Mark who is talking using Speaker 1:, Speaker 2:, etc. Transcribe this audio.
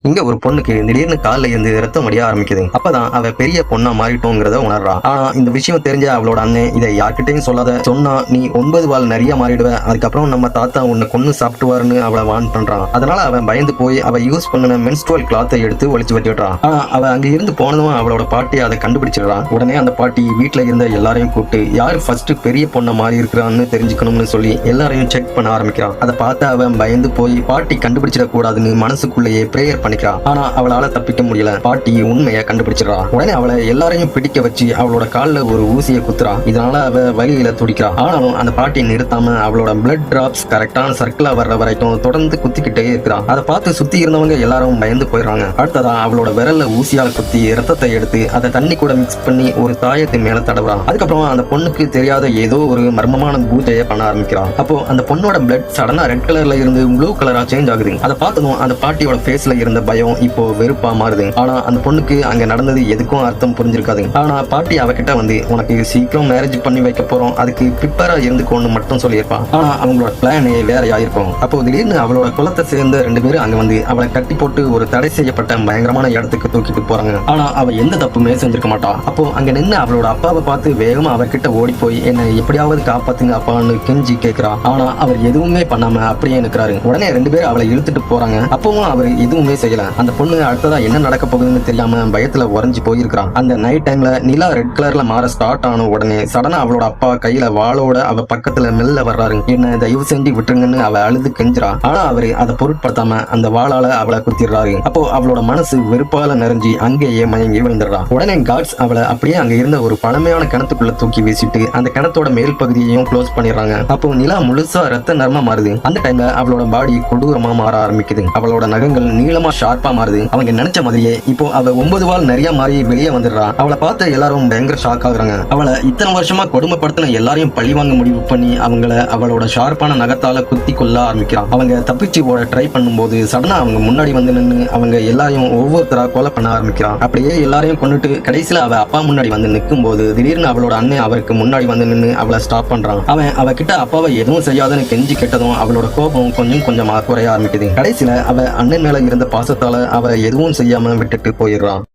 Speaker 1: இங்க ஒரு பொண்ணுக்கு திடீர்னு கால்ல இருந்து ரத்தம் வடிய ஆரம்பிக்குது. அப்பதான் அவ பெரிய பொண்ணா மாறிட்டோங்கிறத உணர்றா. ஆனா இந்த விஷயம் தெரிஞ்ச அவளோட அண்ணன் இதை யார்கிட்டையும் சொல்லாத, சொன்னா நீ 9 வால் நிறைய மாறிடுவ, அதுக்கப்புறம் நம்ம தாத்தா உன்னை கொன்னு சாப்பிட்டுவாருன்னு அவளை வான் பண்றான். அதனால அவன் பயந்து போய் அவ யூஸ் பண்ணின மென்ஸ்ட்ருவல் கிளாத்தை எடுத்து ஒளிச்சு வச்சுடுறான். ஆனா அவ அங்க இருந்து போனதும் அவளோட பாட்டி அதை கண்டுபிடிச்சிடுறான். உடனே அந்த பாட்டி வீட்டுல இருந்த எல்லாரையும் கூப்பிட்டு யாரு ஃபர்ஸ்ட் பெரிய பொண்ணை மாறி இருக்கிறான்னு தெரிஞ்சுக்கணும்னு சொல்லி எல்லாரையும் செக் பண்ண ஆரம்பிக்கிறான். அதை பார்த்து அவன் பயந்து போய் பாட்டி கண்டுபிடிச்சிடக் கூடாதுன்னு மனசுக்குள்ளேயே பிரேயர் பண்ணிக்கிறான். ஆனா அவளால தப்பிக்க முடியல. பாட்டி உண்மையை கண்டுபிடிச்சிடறா. உடனே அவளை எல்லாரையும் பிடிக்க வச்சு அவளோட கால்ல ஒரு ஊசியை குத்துறா. இதனால அவ வலியில துடிக்கிறா. ஆனாலும் அந்த பாட்டி நிறுத்தாம அவளோட பிளட் டிராப்ஸ் கரெக்டான சர்க்கிளா வர்ற வரைக்கும் தொடர்ந்து குத்திக்கிட்டே இருக்கிறா. அதை பார்த்து சுத்தி இருந்தவங்க எல்லாரும் பயந்து போயிடுறாங்க. அடுத்ததா அவளோட விரல்ல ஊசியால குத்தி ரத்தத்தை எடுத்து அதை தண்ணி கூட மிக்ஸ் பண்ணி ஒரு தாயத்து மேல தடவுறான். அதுக்கப்புறம் அந்த பொண்ணுக்கு தெரியாத ஏதோ ஒரு மர்மமான பூஜையை பண்ண ஆரம்பிக்கிறான். அப்போ அந்த பொண்ணோட பிளட் சடனா ரெட் கலர்ல இருந்து ப்ளூ கலரா சேஞ்ச் ஆகுது. அதை பார்த்ததும் அந்த பாட்டியோட ஃபேஸ்ல இருந்த பயம் இப்போ வெறுப்பா மாறுது. ஆனா அந்த பொண்ணுக்கு அங்க நடந்தது எதுக்கும் அர்த்தம் புரிஞ்சிருக்காது. ஆனா பாட்டி அவகிட்ட வந்து உனக்கு சீக்கிரம் மேரேஜ் பண்ணி வைக்க போறோம், அதுக்கு ப்ரிப்பேரா இருந்துக்கோன்னு மட்டும் சொல்லியிருப்பான். ஆனா அவங்களோட பிளானே வேறையா இருக்கும். அப்போ திடீர்னு அவளோட குலத்தை சேர்ந்த 2 பேரும் அங்க வந்து அவளை கட்டி போட்டு ஒரு தடை செய்யப்பட்ட பயங்கரமான இடத்துக்கு தூக்கிட்டு போறாங்க. ஆனா அவ எந்த தப்புமே செஞ்சிருக்க மாட்டா. அப்போ அங்க நின்று அவளோட அப்பாவை பார்த்து வேகமா அவர்கிட்ட ஓடி போய் என்னை எப்படியாவது காப்பாத்துங்க அப்பான்னு கெஞ்சி கேட்கிறா. ஆனா அவர் எதுவுமே பண்ணாம அப்படியே நிற்கிறாரு. உடனே 2 பேர் அவளை இழுத்துட்டு போறாங்க. அப்பவும் அவர் எதுவுமே செய்யல. அந்த பொண்ணு அடுத்ததா என்ன நடக்க போகுதுன்னு தெரியாம பயத்துல உறைஞ்சு போயிருக்கான். அந்த நைட் டைம்ல நிலா ரெட் கலர்ல மாற ஸ்டார்ட் ஆன உடனே சடனா அவளோட அப்பா கையில வாளோட அவ பக்கத்துல மெல்ல வர்றாரு. என்ன தயவு செஞ்சு விட்டுருங்கன்னு அவ அழுது கெஞ்சுறா. ஆனா அவரு அதை பொருட்படுத்தாம அந்த வாளால அவளை குத்திடுறாரு. அப்போ அவளோட மனசு வெறுப்பால நிறைஞ்சி அங்கேயே மயங்கி விழுந்துடுறா. உடனே காட்ஸ் அவளை அப்படியே அங்க இருந்த ஒரு பழமையான கிணத்துக்குள்ள தூக்கி வீசிட்டு அந்த கிணத்தோட மேல் பகுதியையும் க்ளோஸ் பண்ணிடுறாங்க. அப்போ நிலா முழுசா ரத்த நர்மமா மாறுது. அந்த டைம்ல அவளோட பாடி கொடூரமா மாற ஆரம்பிக்குது. அவளோட நகங்கள் நீளமா ஷார்ப்பா மாறுது. அவங்க நினைச்ச மாதிரியே இப்போ அவ 9 வால் நிறைய மாறி வெளியே வந்துடுறா. அவளை பார்த்து எல்லாரும் பயங்கர ஷாக் ஆகுறாங்க. அவளை இத்தனை வருஷமா கொடுமைப்படுத்தின எல்லாரையும் பழி வாங்க முடிவு பண்ணி அவளோட ஷார்ப்பான நகத்தால குத்தி கொள்ள ஆரம்பிக்கிறான். அவங்க தப்பிச்சு ஓட ட்ரை பண்ணும்போது சடனா அவங்க முன்னாடி வந்து நின்று அவங்க எல்லாரையும் ஒவ்வொருத்தரா கொலை பண்ண ஆரம்பிக்கிறான். அப்படியே எல்லாரையும் கொண்டுட்டு கடைசியில அவ அப்பா முன்னாடி வந்து நிற்கும் போது திடீர்னு அவளோட அண்ணன் அவருக்கு முன்னாடி வந்து நின்று அவளை ஸ்டாப் பண்றான். அவன் அவகிட்ட அப்பாவை எதுவும் செய்யாதுன்னு கெஞ்சி கேட்டதும் அவளோட கோபம் கொஞ்சம் கொஞ்சமா குறைய ஆரம்பிக்குது. கடைசியில அவ அண்ணன் மேல இருந்த பாசத்தால அவ எதுவும் செய்யாம விட்டுட்டு போயிடுறான்.